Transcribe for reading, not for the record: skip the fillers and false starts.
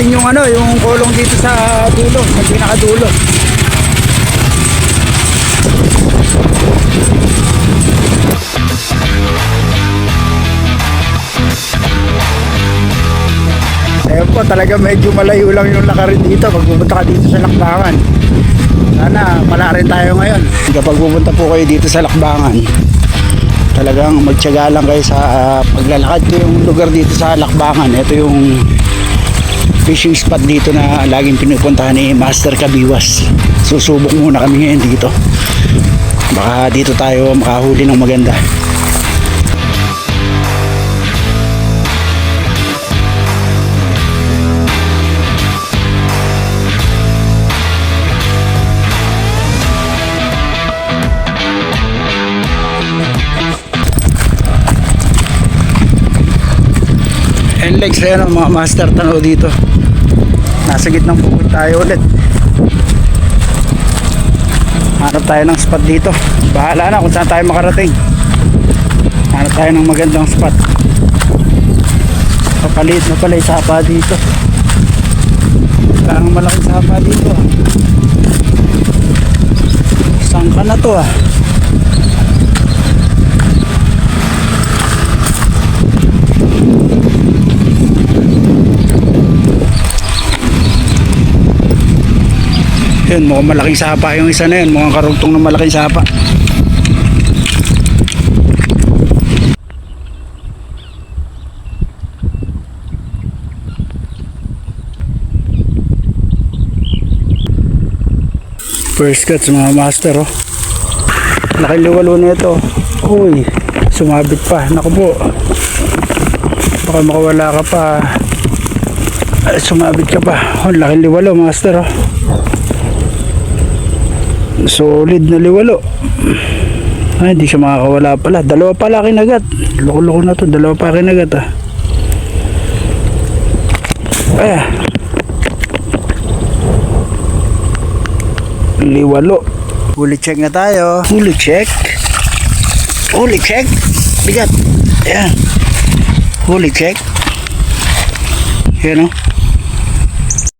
natin yung ano, yung kulong dito sa dulo, sa pinakadulo. Ayun po, talaga medyo malayo lang yung lakarin dito pag pupunta ka dito sa Lakbangan. Sana pala rin tayo ngayon. Kapag pupunta po kayo dito sa Lakbangan, talagang magtiyaga lang kayo sa paglalakad ko yung lugar dito sa Lakbangan. Ito yung fishing spot dito na laging pinupuntahan ni Master Kabiwas. Susubok muna kami ngayon dito. Baka dito tayo makahuli ng maganda. Legs ayan ang mga master, tanaw dito. Nasa gitnang bukid tayo ulit. Hanap tayo ng spot dito. Bahala na kung saan tayo makarating. Hanap tayo ng magandang spot. Papalit na pala yung sapa dito. Parang malaking sapa dito. Saan ka na to ah? Yun, mukhang malaking sapa yung isa na yun. Mukhang karugtong ng malaking sapa. First cuts mga master oh. Laking liwalo na ito. Uy, sumabit pa. Naku po, baka makawala ka pa. Sumabit ka pa. Oh, laking liwalo master oh. Solid na liwalo. Ay, hindi siya makakawala pala. Dalawa pala kinagat. Loko-loko na to. Dalawa pa kinagat ah. Ay, liwalo. Huli check na tayo. Huli check. Huli check. Bigat. Ayan. Huli check. Ayan o.